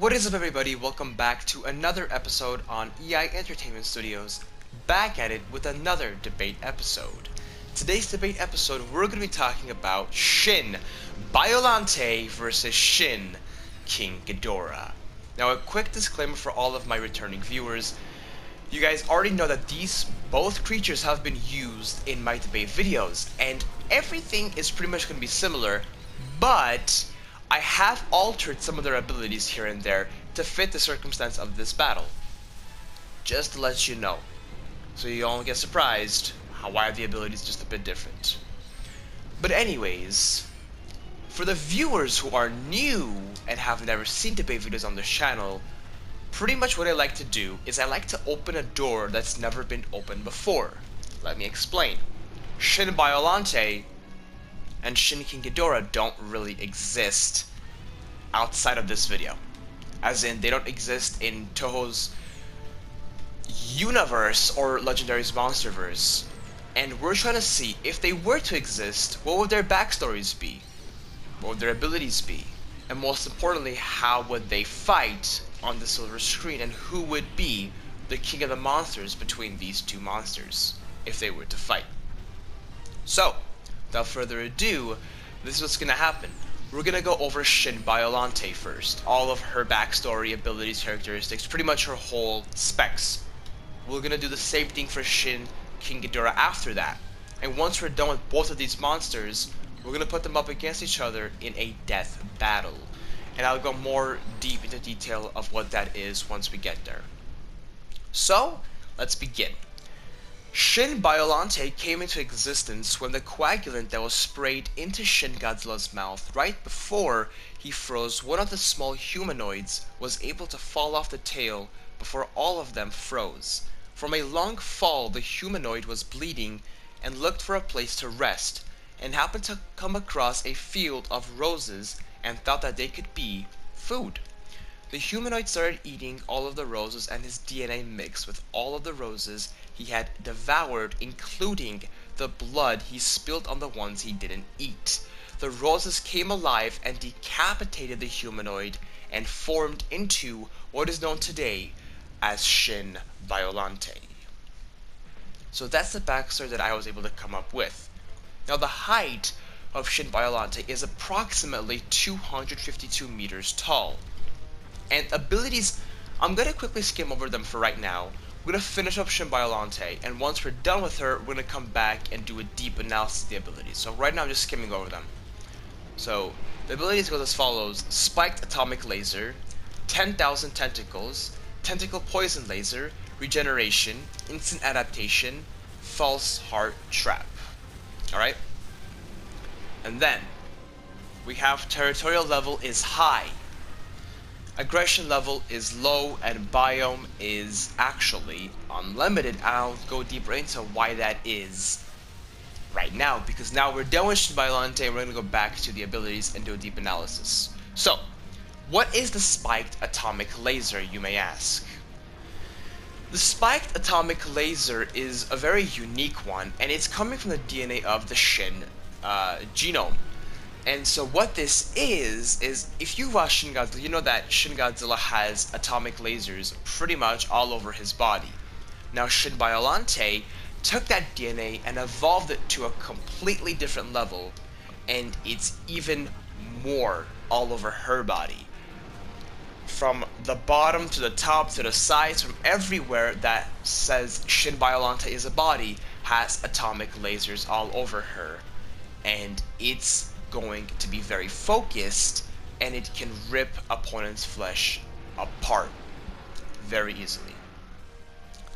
What is up, everybody? Welcome back to another episode on EI Entertainment Studios, back at it with another debate episode. Today's debate episode, we're going to be talking about Shin Biollante versus Shin King Ghidorah. Now, a quick disclaimer for all of my returning viewers. You guys already know that both creatures have been used in my debate videos, and everything is pretty much going to be similar, but I have altered some of their abilities here and there to fit the circumstance of this battle. Just to let you know, so you don't get surprised why the abilities just a bit different. But anyways, for the viewers who are new and have never seen debate videos on this channel, pretty much what I like to do is I like to open a door that's never been opened before. Let me explain. Shin Biollante and Shin King Ghidorah don't really exist outside of this video. As in, they don't exist in Toho's universe or Legendary's Monsterverse. And we're trying to see, if they were to exist, what would their backstories be? What would their abilities be? And most importantly, how would they fight on the silver screen? And who would be the king of the monsters between these two monsters, if they were to fight? So, without further ado, this is what's going to happen. We're going to go over Shin Biollante first. All of her backstory, abilities, characteristics, pretty much her whole specs. We're going to do the same thing for Shin King Ghidorah after that. And once we're done with both of these monsters, we're going to put them up against each other in a death battle. And I'll go more deep into detail of what that is once we get there. So, let's begin. Shin Biollante came into existence when the coagulant that was sprayed into Shin Godzilla's mouth right before he froze one of the small humanoids was able to fall off the tail before all of them froze. From a long fall, the humanoid was bleeding and looked for a place to rest, and happened to come across a field of roses and thought that they could be food. The humanoid started eating all of the roses, and his DNA mixed with all of the roses he had devoured, including the blood he spilled on the ones he didn't eat. The roses came alive and decapitated the humanoid and formed into what is known today as Shin Violante. So that's the backstory that I was able to come up with. Now, the height of Shin Violante is approximately 252 meters tall. And abilities, I'm going to quickly skim over them for right now. We're going to finish up Shin Biollante, and once we're done with her, we're going to come back and do a deep analysis of the abilities. So right now I'm just skimming over them. So the abilities go as follows: Spiked Atomic Laser, 10,000 Tentacles, Tentacle Poison Laser, Regeneration, Instant Adaptation, False Heart Trap. Alright? And then we have Territorial level is high, Aggression level is low, and Biome is actually unlimited. I'll go deeper into why that is right now, because now we're done with Shin Violante and we're going to go back to the abilities and do a deep analysis. So, what is the Spiked Atomic Laser, you may ask? The Spiked Atomic Laser is a very unique one, and it's coming from the DNA of the Shin genome. And so what this is if you watch Shin Godzilla, you know that Shin Godzilla has atomic lasers pretty much all over his body. Now, Shin Biollante took that DNA and evolved it to a completely different level, and it's even more all over her body. From the bottom to the top to the sides, from everywhere that says Shin Biollante is a body, has atomic lasers all over her. And it's going to be very focused, and it can rip opponent's flesh apart very easily.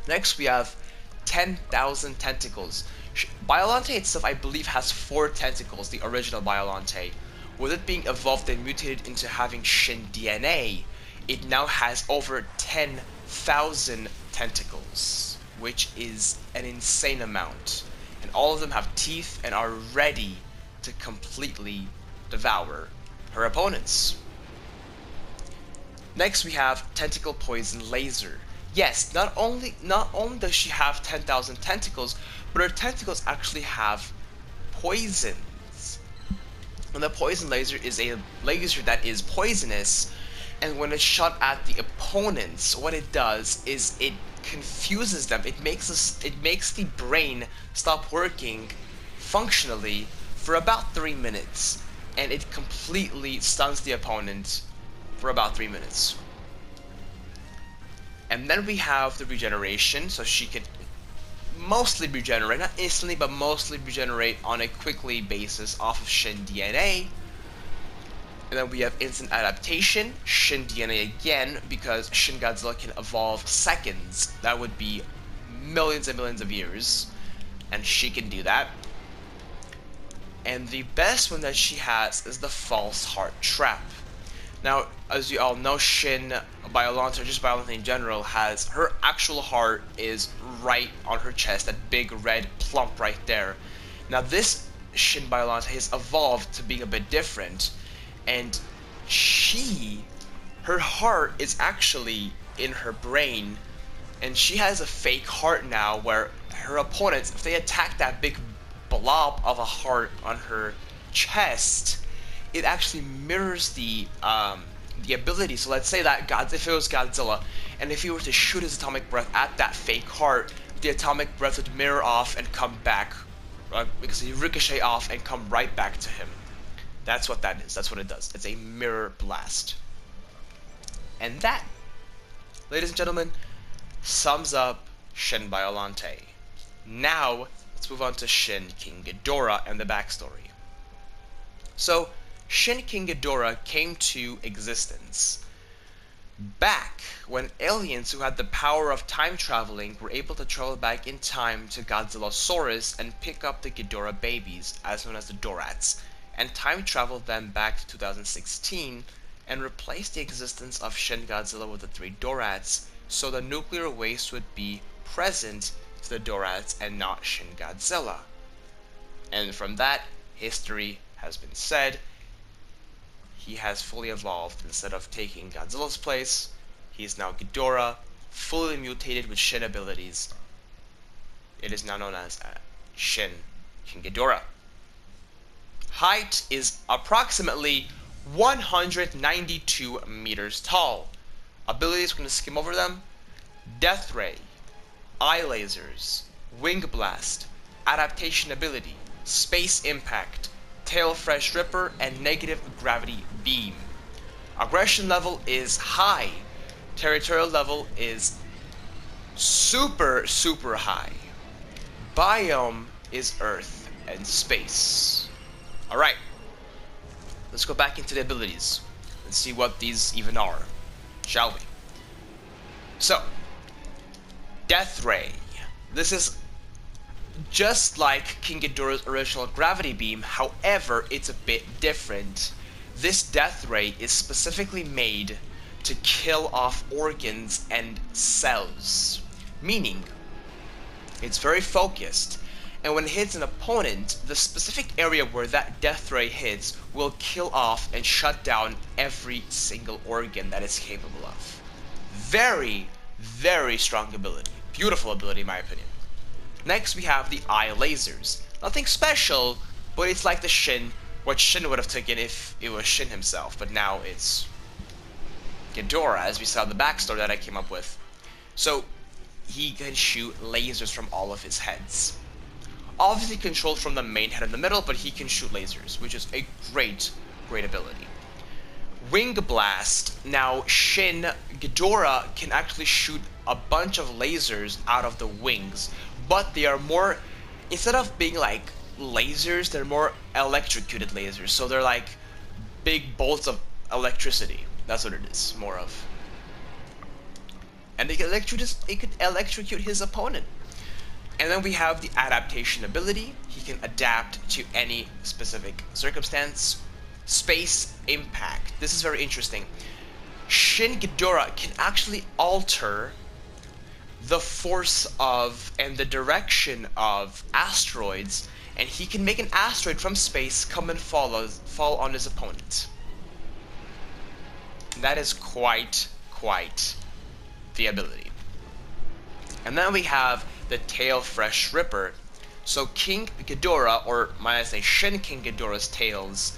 Next, we have 10,000 Tentacles. Biollante itself, I believe, has 4 tentacles, the original Biollante. With it being evolved and mutated into having Shin DNA, it now has over 10,000 tentacles, which is an insane amount. And all of them have teeth and are ready to completely devour her opponents. Next, we have Tentacle Poison Laser. Yes, not only does she have 10,000 tentacles, but her tentacles actually have poisons. And the poison laser is a laser that is poisonous, and when it's shot at the opponents, what it does is it confuses them. It makes the brain stop working functionally for about 3 minutes, and it completely stuns the opponent for about 3 minutes. And then we have the regeneration, so she can mostly regenerate, not instantly, but mostly regenerate on a quickly basis off of Shin DNA. And then we have instant adaptation, Shin DNA again, because Shin Godzilla can evolve seconds. That would be millions and millions of years, and she can do that. And the best one that she has is the false heart trap. Now, as you all know, Shin Biollante, or just Biollante in general, has her actual heart is right on her chest, that big red plump right there. Now this Shin Biollante has evolved to being a bit different, and her heart is actually in her brain, and she has a fake heart now where her opponents, if they attack that big blob of a heart on her chest, it actually mirrors the ability. So let's say that if it was Godzilla, and if he were to shoot his atomic breath at that fake heart, the atomic breath would mirror off and come back, because he ricochet off and come right back to him. That's what that is. That's what it does. It's a mirror blast. And that, ladies and gentlemen, sums up Shin Biollante. Now, let's move on to Shin King Ghidorah and the backstory. So, Shin King Ghidorah came to existence back when aliens who had the power of time traveling were able to travel back in time to Godzillasaurus and pick up the Ghidorah babies, as known as the Dorats, and time travel them back to 2016 and replace the existence of Shin Godzilla with the 3 Dorats, so the nuclear waste would be present to the Dorats and not Shin Godzilla. And from that, history has been said. He has fully evolved. Instead of taking Godzilla's place, he is now Ghidorah, fully mutated with Shin abilities. It is now known as Shin King Ghidorah. Height is approximately 192 meters tall. Abilities, we're going to skim over them. Death Ray, Eye Lasers, Wing Blast, Adaptation Ability, Space Impact, Tail Fresh Ripper, and Negative Gravity Beam. Aggression level is high. Territorial level is super high. Biome is Earth and space. Alright, let's go back into the abilities and see what these even are, shall we? So, Death Ray. This is just like King Ghidorah's original gravity beam, however, it's a bit different. This Death Ray is specifically made to kill off organs and cells, meaning it's very focused, and when it hits an opponent, the specific area where that Death Ray hits will kill off and shut down every single organ that it's capable of. Very, very strong ability. Beautiful ability in my opinion. Next we have the Eye Lasers. Nothing special, but it's like the Shin, what Shin would have taken if it was Shin himself, but now it's Ghidorah, as we saw in the backstory that I came up with. So, he can shoot lasers from all of his heads. Obviously controlled from the main head in the middle, but he can shoot lasers, which is a great ability. Wing Blast. Now, Shin Ghidorah can actually shoot a bunch of lasers out of the wings, but they are more, instead of being like lasers, they're more electrocuted lasers. So they're like big bolts of electricity. That's what it is, more of. And it could electrocute his opponent. And then we have the Adaptation ability. He can adapt to any specific circumstance. Space Impact. This is very interesting. Shin Ghidorah can actually alter the force of and the direction of asteroids, and he can make an asteroid from space come and fall on his opponent. That is quite the ability. And then we have the Tail Fresh Ripper. So King Ghidorah, or might I say Shin King Ghidorah's tails,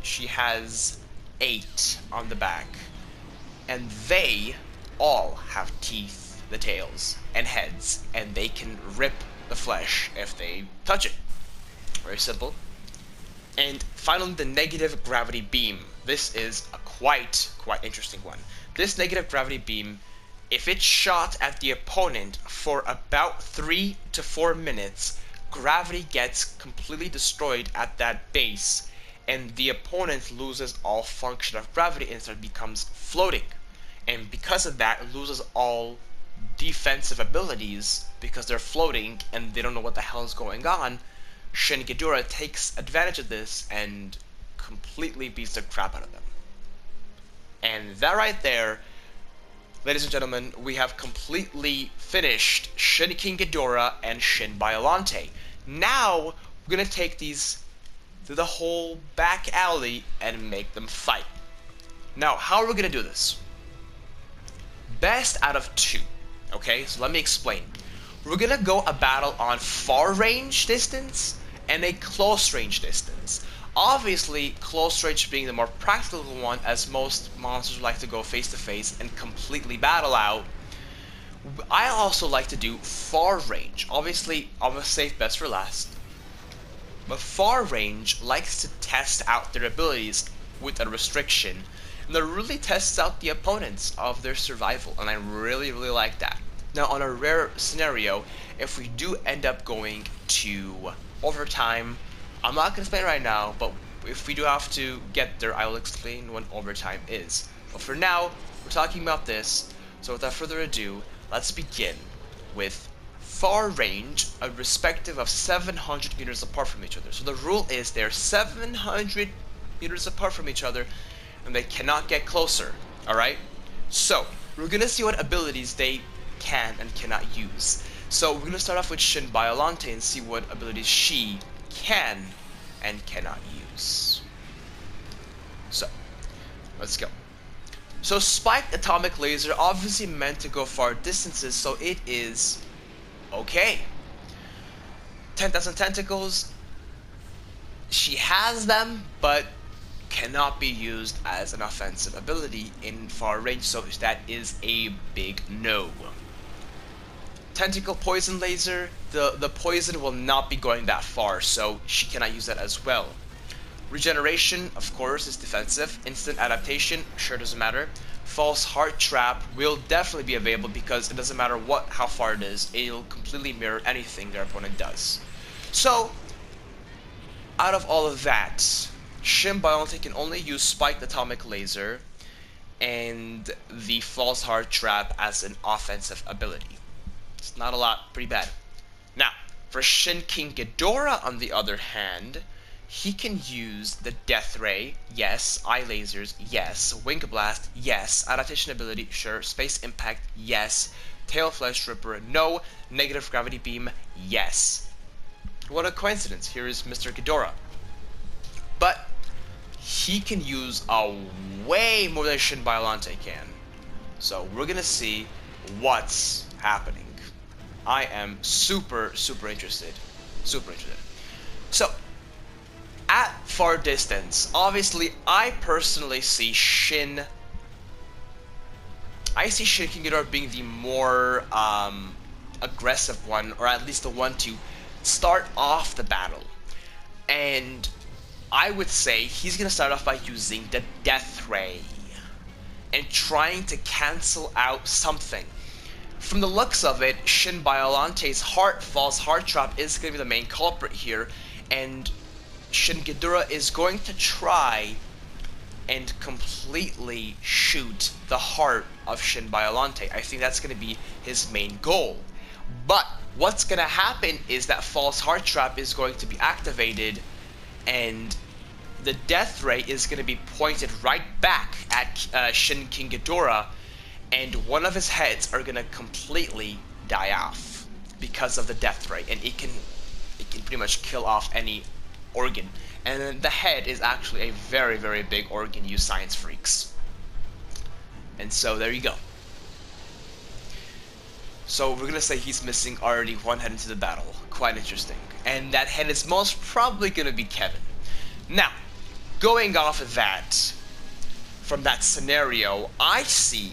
she has 8 on the back. and they all have teeth, the tails, and heads, and they can rip the flesh if they touch it. Very simple. And finally, the negative gravity beam. This is a quite interesting one. This negative gravity beam, if it's shot at the opponent for about 3 to 4 minutes, gravity gets completely destroyed at that base, and the opponent loses all function of gravity and instead becomes floating. And because of that, it loses all defensive abilities because they're floating and they don't know what the hell is going on. Shin Ghidorah takes advantage of this and completely beats the crap out of them. And that right there, ladies and gentlemen, we have completely finished Shin King Ghidorah and Shin Biollante. Now, we're gonna take these to the whole back alley and make them fight. Now, how are we gonna do this? Best out of 2. Okay, so let me explain. We're gonna go a battle on far range distance and a close range distance. Obviously, close range being the more practical one, as most monsters like to go face to face and completely battle out. I also like to do far range. Obviously, I'm gonna save best for last. But far range likes to test out their abilities with a restriction, and that really tests out the opponents of their survival, and I really like that. Now, on a rare scenario, if we do end up going to overtime, I'm not going to explain right now, but if we do have to get there, I will explain when overtime is. But for now, we're talking about this, so without further ado, let's begin with far range, a respective of 700 meters apart from each other. So the rule is they're 700 meters apart from each other, and they cannot get closer, alright? So, we're going to see what abilities they can and cannot use. So we're going to start off with Shin Biollante and see what abilities she can and cannot use. So, let's go. So spiked atomic laser, obviously meant to go far distances, so it is okay. 10,000 tentacles, she has them, but cannot be used as an offensive ability in far range, so that is a big no. Tentacle poison laser, the poison will not be going that far, so she cannot use that as well. Regeneration, of course, is defensive. Instant adaptation, sure, doesn't matter. False heart trap will definitely be available because it doesn't matter how far it is, it'll completely mirror anything their opponent does. So, out of all of that, Shin Biollante can only use spiked atomic laser and the false heart trap as an offensive ability. It's not a lot, pretty bad. Now, for Shin King Ghidorah, on the other hand, he can use the Death Ray, yes. Eye lasers, yes. Wing Blast, yes. Adaptation ability, sure. Space Impact, yes. Tail Flesh Ripper, no. Negative Gravity Beam, yes. What a coincidence, here is Mr. Ghidorah. But he can use a way more than Shin Biollante can. So we're gonna see what's happening. I am super interested. So, at far distance, obviously, I personally see Shin King Ghidorah being the more aggressive one, or at least the one to start off the battle. And I would say he's gonna start off by using the Death Ray and trying to cancel out something. From the looks of it, Shin Biollante's false heart trap is going to be the main culprit here, and Shin Ghidorah is going to try and completely shoot the heart of Shin Biollante. I think that's going to be his main goal. But what's going to happen is that false heart trap is going to be activated, and the Death Ray is going to be pointed right back at Shin King Ghidorah, and one of his heads are gonna completely die off because of the Death Ray, and it can pretty much kill off any organ. And then the head is actually a very big organ, you science freaks. And so there you go. So we're gonna say he's missing already one head into the battle. Quite interesting. And that head is most probably gonna be Kevin. Now, going off of that, from that scenario, I see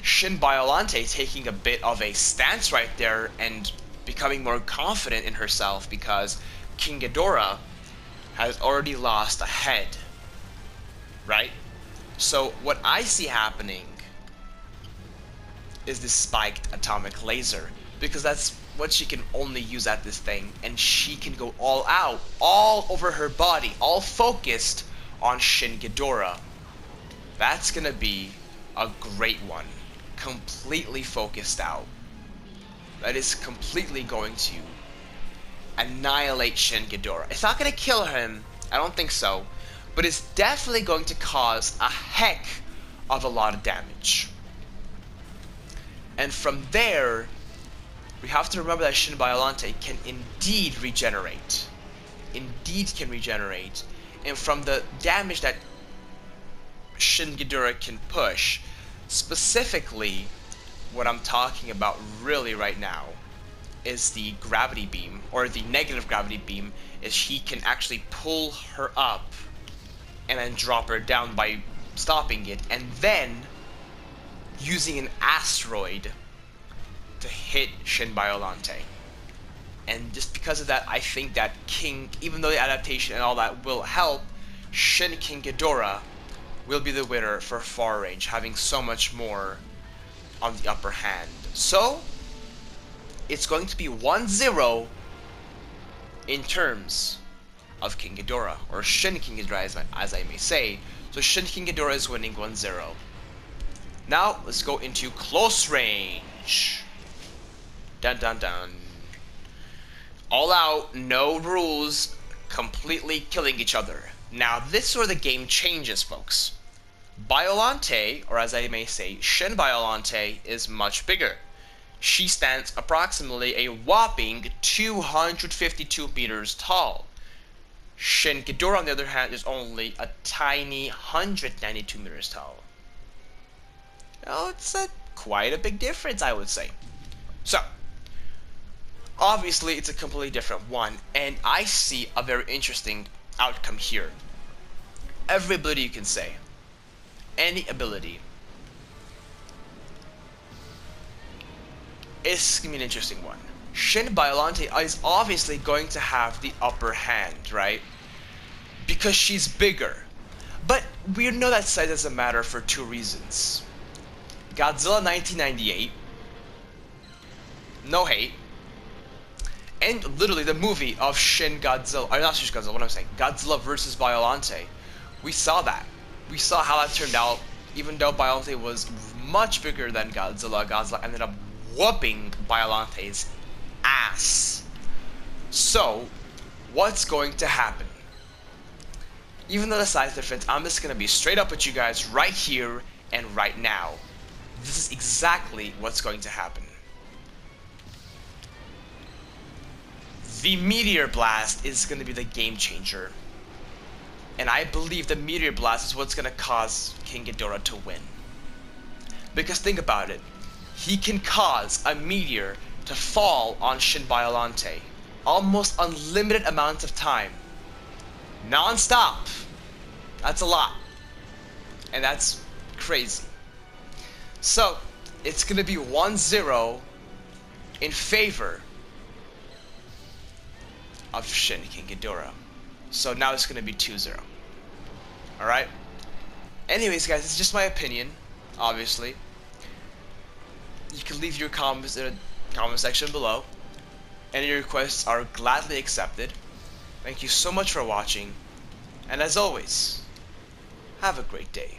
Shin Biollante taking a bit of a stance right there and becoming more confident in herself because King Ghidorah has already lost a head, right? So what I see happening is this spiked atomic laser, because that's what she can only use at this thing, and she can go all out, all over her body, all focused on Shin Ghidorah. That's gonna be a great one. Completely focused out. That is completely going to annihilate Shin Ghidorah. It's not gonna kill him, I don't think so, but it's definitely going to cause a heck of a lot of damage. And from there, we have to remember that Shin Violante can indeed regenerate. Indeed can regenerate. And from the damage that Shin Ghidorah can push, specifically, what I'm talking about really right now is the gravity beam, or the negative gravity beam, is he can actually pull her up and then drop her down by stopping it, and then using an asteroid to hit Shin Biollante. And just because of that, I think that even though the adaptation and all that will help, Shin King Ghidorah will be the winner for far range, having so much more on the upper hand. So, it's going to be 1-0 in terms of King Ghidorah, or Shin King Ghidorah as I may say. So Shin King Ghidorah is winning 1-0. Now, let's go into close range. Dun dun dun. All out, no rules, completely killing each other. Now, this is where the game changes, folks. Biollante, or as I may say, Shin Biollante, is much bigger. She stands approximately a whopping 252 meters tall. Shin Ghidorah, on the other hand, is only a tiny 192 meters tall. Oh, it's quite a big difference, I would say. So, obviously, it's a completely different one, and I see a very interesting outcome here. Every ability you can say, any ability, is going to be an interesting one. Shin Biollante is obviously going to have the upper hand, right? Because she's bigger. But we know that size doesn't matter for two reasons. Godzilla 1998, no hate, and literally the movie of Shin Godzilla, or not Shin Godzilla, what am I saying? Godzilla vs. Biollante. We saw that. We saw how that turned out. Even though Biollante was much bigger than Godzilla, Godzilla ended up whooping Biollante's ass. So, what's going to happen? Even though the size difference, I'm just going to be straight up with you guys right here and right now. This is exactly what's going to happen. The Meteor Blast is going to be the game changer. And I believe the Meteor Blast is what's going to cause King Ghidorah to win. Because think about it. He can cause a meteor to fall on Shin Biollante. Almost unlimited amounts of time. Non-stop. That's a lot. And that's crazy. So, it's going to be 1-0 in favor of Shin King Ghidorah. So now it's going to be 2-0. Alright? Anyways, guys, it's just my opinion, obviously. You can leave your comments in the comment section below. Any requests are gladly accepted. Thank you so much for watching. And as always, have a great day.